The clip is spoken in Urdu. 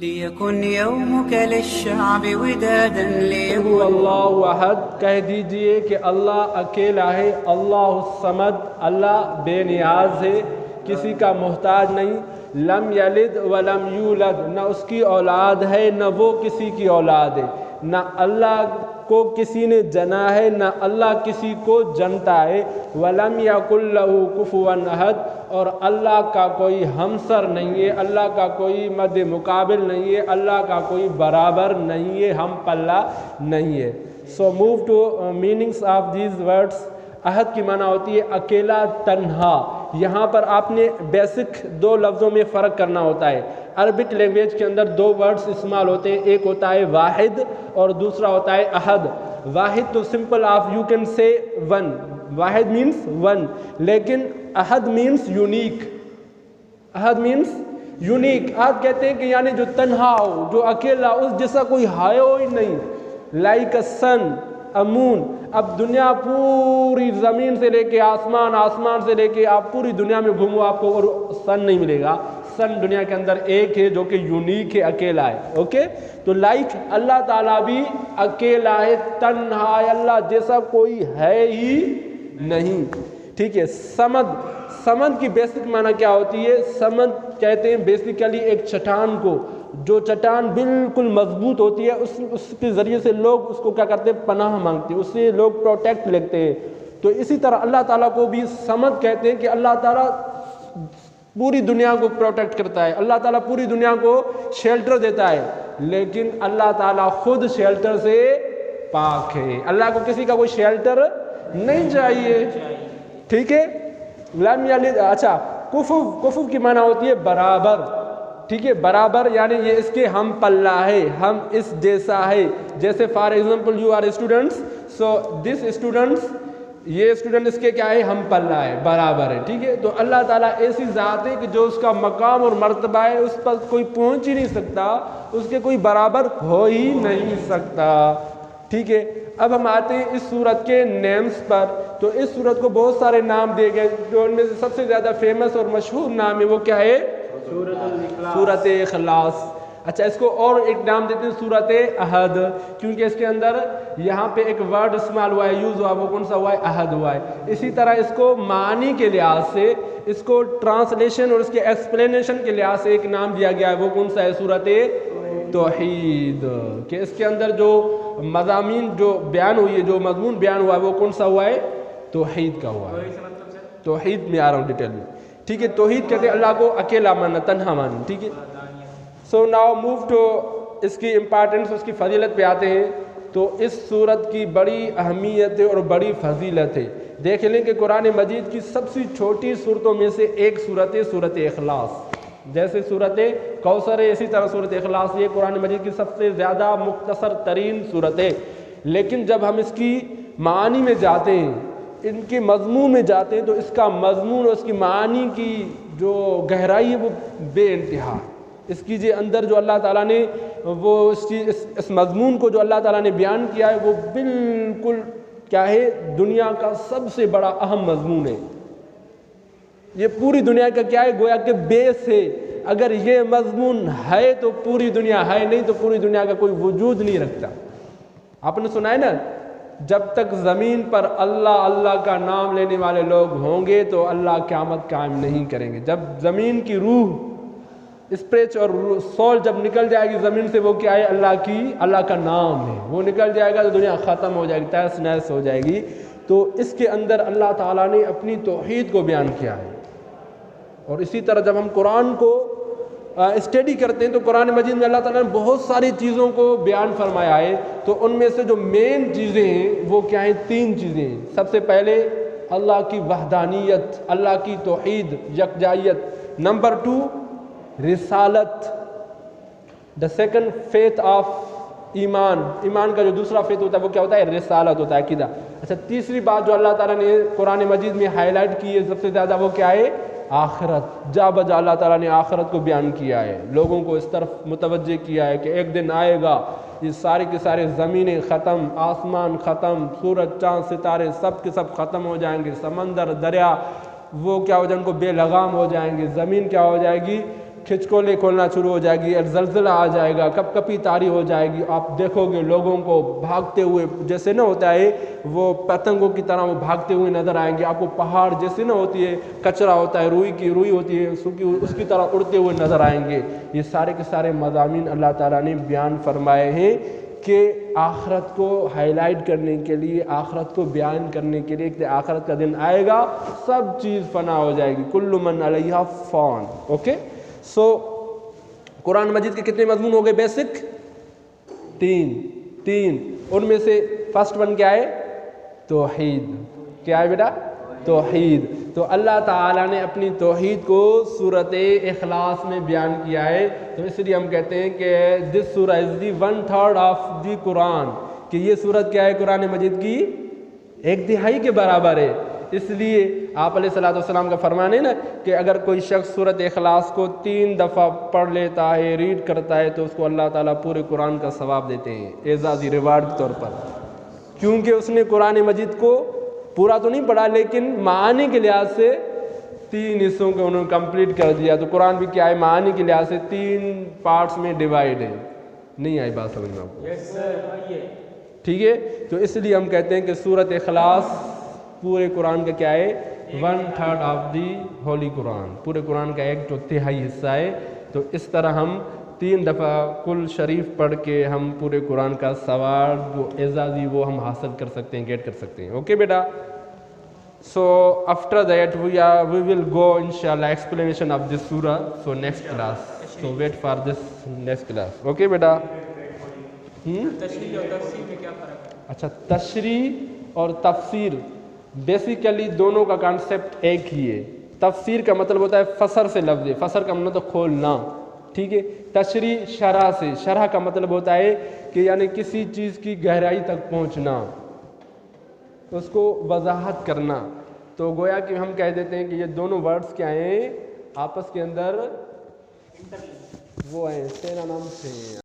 ليكن يومك للشعب ودادا هو اللہ احد، کہہ دیجئے کہ اللہ اکیلا ہے، اللہ الصمد، اللہ بے نیاز ہے، کسی کا محتاج نہیں، لم یلد ولم یولد، نہ اس کی اولاد ہے نہ وہ کسی کی اولاد ہے، نہ اللہ کو کسی نے جنا ہے نہ اللہ کسی کو جنتا ہے، ولم یکن لہ کفوا احد، اور اللہ کا کوئی ہمسر نہیں ہے، اللہ کا کوئی مد مقابل نہیں ہے، اللہ کا کوئی برابر نہیں ہے، ہم پلہ نہیں ہے۔ So move to meanings of these words. احد کی معنی ہوتی ہے اکیلا، تنہا۔ یہاں پر آپ نے بیسک دو لفظوں میں فرق کرنا ہوتا ہے۔ عربک لینگویج کے اندر دو ورڈز استعمال ہوتے ہیں، ایک ہوتا ہے واحد اور دوسرا ہوتا ہے احد۔ واحد تو simple of you can say one, واحد مینس ون، لیکن احد مینس یونیک۔ احد مینس یونیک۔ احد کہتے ہیں کہ یعنی جو تنہا ہو، جو اکیلا، اس جیسا کوئی ہے ہی نہیں، لائک اے سن، اے مون۔ اب دنیا پوری زمین سے لے کے آسمان، آسمان سے لے کے آپ پوری دنیا میں گھومو، آپ کو اور سن نہیں ملے گا۔ سن دنیا کے اندر ایک ہے جو کہ یونیک ہے، اکیلا ہے۔ اوکے، تو لائک اللہ تعالیٰ بھی اکیلا ہے، تنہا ہے، اللہ جیسا کوئی ہے ہی نہیں۔ ٹھیک ہے۔ سمد، سمد کی بیسک معنی کیا ہوتی ہے؟ سمد کہتے ہیں بیسیکلی ایک چٹان کو، جو چٹان بالکل مضبوط ہوتی ہے، اس کے ذریعے سے لوگ اس کو کیا کرتے ہیں؟ پناہ مانگتے ہیں، اس سے لوگ پروٹیکٹ لیتے ہیں۔ تو اسی طرح اللہ تعالیٰ کو بھی سمد کہتے ہیں کہ اللہ تعالیٰ پوری دنیا کو پروٹیکٹ کرتا ہے، اللہ تعالیٰ پوری دنیا کو شیلٹر دیتا ہے، لیکن اللہ تعالیٰ خود شیلٹر سے پاک ہے۔ اللہ کو کسی کا کوئی شیلٹر نہیں چاہیے۔ ٹھیک ہے۔ لم یلد، اچھا، کفو کی معنی ہوتی ہے برابر۔ ٹھیک ہے، برابر یعنی یہ اس کے ہم پلہ ہے، ہم اس جیسا ہے۔ جیسے for example you are students, so دس اسٹوڈنٹس، یہ اسٹوڈنٹ اس کے کیا ہے؟ ہم پلہ ہے، برابر ہے۔ ٹھیک ہے۔ تو اللہ تعالیٰ ایسی ذات ہے کہ جو اس کا مقام اور مرتبہ ہے اس پر کوئی پہنچ ہی نہیں سکتا، اس کے کوئی برابر ہو ہی نہیں سکتا۔ ٹھیک ہے۔ اب ہم آتے ہیں اس سورت کے نیمز پر۔ تو اس سورت کو بہت سارے نام دیے گئے، جو ان میں سے سب سے زیادہ فیمس اور مشہور نام ہے وہ کیا ہے؟ سورت اخلاص۔ اچھا، اس کو اور ایک نام دیتے ہیں سورت احد، کیونکہ اس کے اندر یہاں پہ ایک ورڈ استعمال ہوا ہے، یوز ہوا، وہ کون سا ہوا ہے؟ احد ہوا ہے۔ اسی طرح اس کو معنی کے لحاظ سے، اس کو ٹرانسلیشن اور اس کے ایکسپلینیشن کے لحاظ سے ایک نام دیا گیا ہے، وہ کون سا ہے؟ سورت توحید، کہ اس کے اندر جو مضامین جو بیان ہوئی ہے، جو مضمون بیان ہوا ہے، وہ کون سا ہوا ہے؟ توحید کا ہوا ہے۔ توحید میں آ رہا ہوں ڈیٹیل میں۔ ٹھیک ہے۔ توحید کہتے ہیں اللہ کو اکیلا ماننا، تنہا ماننا۔ ٹھیک ہے۔ سو ناؤ موو ٹو اس کی امپارٹنس، اس کی فضیلت پہ آتے ہیں۔ تو اس سورت کی بڑی اہمیت ہے اور بڑی فضیلت ہے۔ دیکھ لیں کہ قرآن مجید کی سب سے چھوٹی صورتوں میں سے ایک صورت ہے سورت اخلاص۔ جیسے سورت کوثر ہے، اسی طرح سورت اخلاص یہ قرآن مجید کی سب سے زیادہ مختصر ترین صورت ہے۔ لیکن جب ہم اس کی معانی میں جاتے ہیں، ان کے مضمون میں جاتے ہیں، تو اس کا مضمون اور اس کی معانی کی جو گہرائی ہے وہ بے انتہا۔ اس کی جو اندر جو اللہ تعالیٰ نے وہ اس مضمون کو جو اللہ تعالیٰ نے بیان کیا ہے، وہ بالکل کیا ہے؟ دنیا کا سب سے بڑا اہم مضمون ہے۔ یہ پوری دنیا کا کیا ہے؟ گویا کہ بیس ہے۔ اگر یہ مضمون ہے تو پوری دنیا ہے، نہیں تو پوری دنیا کا کوئی وجود نہیں رکھتا۔ آپ نے سنا ہے نا، جب تک زمین پر اللہ اللہ کا نام لینے والے لوگ ہوں گے تو اللہ قیامت قائم نہیں کریں گے۔ جب زمین کی روح، اسپرٹ اور سول جب نکل جائے گی زمین سے، وہ کیا ہے؟ اللہ کا نام ہے، وہ نکل جائے گا تو دنیا ختم ہو جائے گی، تہس نہس ہو جائے گی۔ تو اس کے اندر اللہ تعالیٰ نے اپنی توحید کو بیان کیا ہے۔ اور اسی طرح جب ہم قرآن کو اسٹڈی کرتے ہیں تو قرآن مجید میں اللہ تعالیٰ نے بہت ساری چیزوں کو بیان فرمایا ہے۔ تو ان میں سے جو مین چیزیں ہیں وہ کیا ہیں؟ تین چیزیں ہیں۔ سب سے پہلے اللہ کی وحدانیت، اللہ کی توحید، یکجائیت۔ نمبر 2 رسالت، دا سیکنڈ فیتھ آف ایمان، ایمان کا جو دوسرا فیتھ ہوتا ہے وہ کیا ہوتا ہے؟ رسالت ہوتا ہے، عقیدہ۔ اچھا، تیسری بات جو اللہ تعالیٰ نے قرآن مجید میں ہائی لائٹ کی ہے سب سے زیادہ، وہ کیا ہے؟ آخرت۔ جا بجا اللہ تعالیٰ نے آخرت کو بیان کیا ہے، لوگوں کو اس طرف متوجہ کیا ہے کہ ایک دن آئے گا، یہ سارے کے سارے زمینیں ختم، آسمان ختم، سورج چاند ستارے سب کے سب ختم ہو جائیں گے، سمندر دریا وہ کیا ہو جائیں گے؟ بے لگام ہو جائیں گے، زمین کیا ہو جائے گی؟ کھچکولے کھولنا شروع ہو جائے گی، زلزلہ آ جائے گا، کپ کپی طاری ہو جائے گی، آپ دیکھو گے لوگوں کو بھاگتے ہوئے، جیسے نہ ہوتا ہے وہ پتنگوں کی طرح وہ بھاگتے ہوئے نظر آئیں گے آپ کو، پہاڑ جیسے نہ ہوتی ہے کچرا ہوتا ہے، روئی ہوتی ہے اس کی طرح اڑتے ہوئے نظر آئیں گے۔ یہ سارے کے سارے مضامین اللہ تعالیٰ نے بیان فرمائے ہیں کہ آخرت کو ہائی لائٹ کرنے کے لیے، آخرت کو بیان کرنے کے لیے کہ آخرت کا دن آئے گا، سب چیز فنا ہو جائے گی، کل من علیہا فان۔ اوکے، سو قرآن مجید کے کتنے مضمون ہو گئے بیسک؟ تین، ان میں سے فرسٹ ون کیا ہے؟ توحید۔ کیا ہے بیٹا؟ توحید۔ تو اللہ تعالیٰ نے اپنی توحید کو سورۃ اخلاص میں بیان کیا ہے، تو اس لیے ہم کہتے ہیں کہ دس سورہ از دی 1/3 آف دی قرآن، کہ یہ سورت کیا ہے قرآن مجید کی 1/3 کے برابر ہے۔ اس لیے آپ علیہ الصلوۃ والسلام کا فرمان ہے نا کہ اگر کوئی شخص سورۃ اخلاص کو 3 دفعہ پڑھ لیتا ہے، ریڈ کرتا ہے، تو اس کو اللہ تعالیٰ پورے قرآن کا ثواب دیتے ہیں اعزازی ریوارڈ کے طور پر، کیونکہ اس نے قرآن مجید کو پورا تو نہیں پڑھا لیکن معانی کے لحاظ سے 3 حصوں کو انہوں نے کمپلیٹ کر دیا۔ تو قرآن بھی کیا ہے؟ معانی کے لحاظ سے 3 پارٹس میں ڈیوائڈ ہے۔ نہیں آئی بات سمجھ میں آپ کو؟ ٹھیک ہے، تو اس لیے ہم کہتے ہیں کہ سورۃ اخلاص پورے قرآن کا کیا ہے؟ 1/3 آف دی ہولی قرآن، پورے قرآن کا 1/4 حصہ ہے۔ تو اس طرح ہم 3 دفعہ کل شریف پڑھ کے ہم پورے قرآن کا ثواب جو اعزازی وہ ہم حاصل کر سکتے ہیں، گیٹ کر سکتے ہیں۔ Okay beta, so after that we will go inshallah explanation of this surah, so next class, so wait for this next class. Okay بیٹا، تشریح اور تفسیر میں کیا فرق ہے؟ اچھا، تشریح اور تفسیر بیسیکلی دونوں کا کانسیپٹ ایک ہی ہے۔ تفسیر کا مطلب ہوتا ہے فسر سے لفظ، فسر کا مطلب کھولنا، ٹھیک ہے۔ تشریح شرح سے، شرح کا مطلب ہوتا ہے کہ یعنی کسی چیز کی گہرائی تک پہنچنا، اس کو وضاحت کرنا۔ تو گویا کہ ہم کہہ دیتے ہیں کہ یہ دونوں ورڈز کیا ہیں؟ آپس کے اندر وہ ہیں، سینونیمز ہیں۔